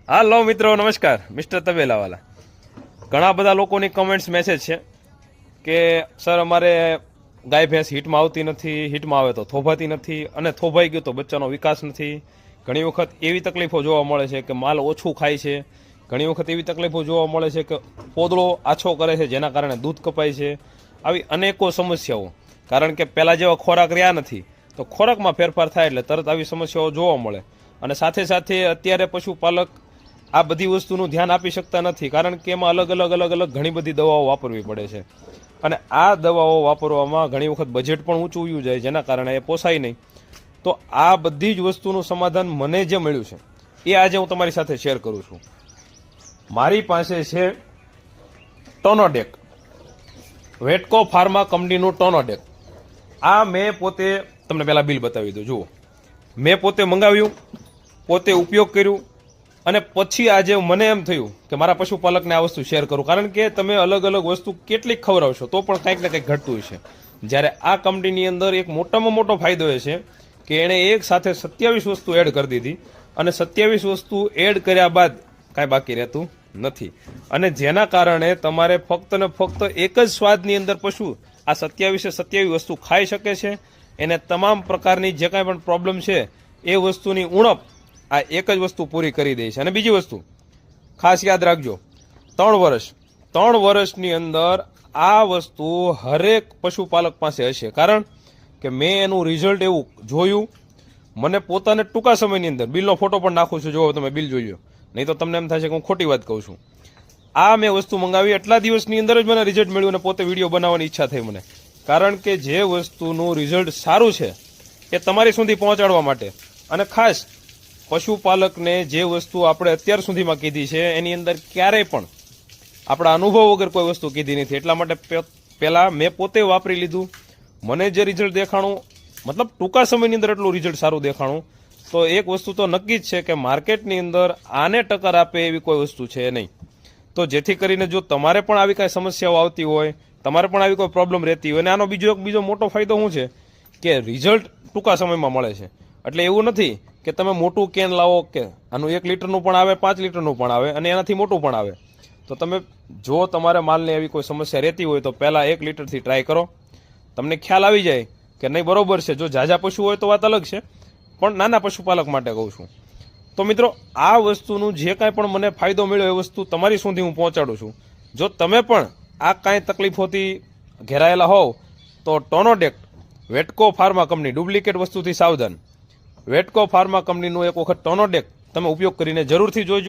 હાલો મિત્રો, નમસ્કાર. મિસ્ટર તબેલાવાલા. ઘણા બધા લોકોની કમેન્ટ્સ મેસેજ છે કે સર અમારે ગાય ભેંસ હીટમાં આવતી નથી, હીટમાં આવે તો થોભાતી નથી, અને થોભાઈ ગયું તો બચ્ચાનો વિકાસ નથી. ઘણી વખત એવી તકલીફો જોવા મળે છે કે માલ ઓછું ખાય છે. ઘણી વખત એવી તકલીફો જોવા મળે છે કે પોદળો આછો કરે છે, જેના કારણે દૂધ કપાય છે. આવી અનેકો સમસ્યાઓ, કારણ કે પહેલાં જેવા ખોરાક રહ્યા નથી, તો ખોરાકમાં ફેરફાર થાય એટલે તરત આવી સમસ્યાઓ જોવા મળે. અને સાથે સાથે અત્યારે પશુપાલક આ બધી વસ્તુનું ધ્યાન આપી શકતા નથી, કારણ કે એમાં અલગ અલગ ઘણી બધી દવાઓ વાપરવી પડે છે. અને આ દવાઓ વાપરવામાં ઘણી વખત બજેટ પણ ઊંચું ઉયું જાય, જેના કારણે એ પોસાય નહીં. તો આ બધી જ વસ્તુનું સમાધાન મને જે મળ્યું છે એ આજે હું તમારી સાથે શેર કરું છું. મારી પાસે છે ટોનોડેક, વેટકો ફાર્મા કંપનીનું ટોનોડેક. આ મેં પોતે તમને પહેલાં બિલ બતાવી દઉં. જુઓ, મેં પોતે મંગાવ્યું, પોતે ઉપયોગ કર્યું, અને પછી આજે મને એમ થયું કે મારા પશુપાલકને આ વસ્તુ શેર કરું, કારણ કે તમે અલગ અલગ વસ્તુ કેટલીક ખવડાવશો તો પણ કંઈક ને કંઈક ઘટતું છે. જ્યારે આ કંપનીની અંદર એક મોટામાં મોટો ફાયદો એ છે કે એણે એક સાથે 27 વસ્તુ એડ કરી દીધી, અને 27 વસ્તુ એડ કર્યા બાદ કાંઈ બાકી રહેતું નથી. અને જેના કારણે તમારે ફક્ત ને ફક્ત એક જ સ્વાદની અંદર પશુ આ 27 વસ્તુ ખાઈ શકે છે. એને તમામ પ્રકારની જે કાંઈ પણ પ્રોબ્લેમ છે એ વસ્તુની ઉણપ આ એક જ વસ્તુ પૂરી કરી દે છે. અને બીજી વસ્તુ ખાસ યાદ રાખજો, 3 વર્ષની અંદર આ વસ્તુ હરેક પશુપાલક પાસે હશે, કારણ કે મેં એનું રિઝલ્ટ એવું જોયું. મને પોતાને ટૂંકા સમયની અંદર બિલનો ફોટો પણ નાખું છું, જો તમે બિલ જોઈ લો, નહીં તો તમને એમ થશે કે હું ખોટી વાત કહું છું. આ મેં વસ્તુ મંગાવી, એટલા દિવસની અંદર જ મને રિઝલ્ટ મળ્યું, અને પોતે વિડીયો બનાવવાની ઈચ્છા થઈ મને, કારણ કે જે વસ્તુનું રિઝલ્ટ સારું છે એ તમારી સુધી પહોંચાડવા માટે. અને ખાસ પશુપાલકને જે વસ્તુ આપણે અત્યાર સુધીમાં કીધી છે એની અંદર ક્યારેય પણ આપણા અનુભવ વગર કોઈ વસ્તુ કીધી નથી. એટલા માટે પહેલાં મેં પોતે વાપરી લીધું, મને જે રિઝલ્ટ દેખાણું, મતલબ ટૂંકા સમયની અંદર એટલું રિઝલ્ટ સારું દેખાણું, તો એક વસ્તુ તો નક્કી જ છે કે માર્કેટની અંદર આને ટક્કર આપે એવી કોઈ વસ્તુ છે નહીં. તો જેથી કરીને જો તમારે પણ આવી કાંઈ સમસ્યાઓ આવતી હોય, તમારે પણ આવી કોઈ પ્રોબ્લેમ રહેતી હોય, અને આનો બીજો મોટો ફાયદો શું છે કે રિઝલ્ટ ટૂંકા સમયમાં મળે છે. એટલે એવું નથી કે તમે મોટું કેન લાવો, કે આનું 1 લીટરનું પણ આવે, 5 લીટરનું પણ આવે, અને એનાથી મોટું પણ આવે. તો તમે જો તમારે માલને એવી કોઈ સમસ્યા રહેતી હોય તો પહેલાં 1 લીટરથી ટ્રાય કરો, તમને ખ્યાલ આવી જાય કે નહીં બરોબર છે. જો ઝાઝા પશુ હોય તો વાત અલગ છે, પણ નાના પશુપાલક માટે કહું છું. તો મિત્રો, આ વસ્તુનું જે કાંઈ પણ મને ફાયદો મળ્યો એ વસ્તુ તમારી સુધી હું પહોંચાડું છું. જો તમે પણ આ કાંઈ તકલીફોથી ઘેરાયેલા હોવ તો ટોનોડેક, વેટકો ફાર્મા કંપની, ડુપ્લિકેટ વસ્તુથી સાવધાન. વેટકો ફાર્મા કંપનીનું એક વખત ટોનોડેક તમે ઉપયોગ કરીને જરૂરથી જોઈજો.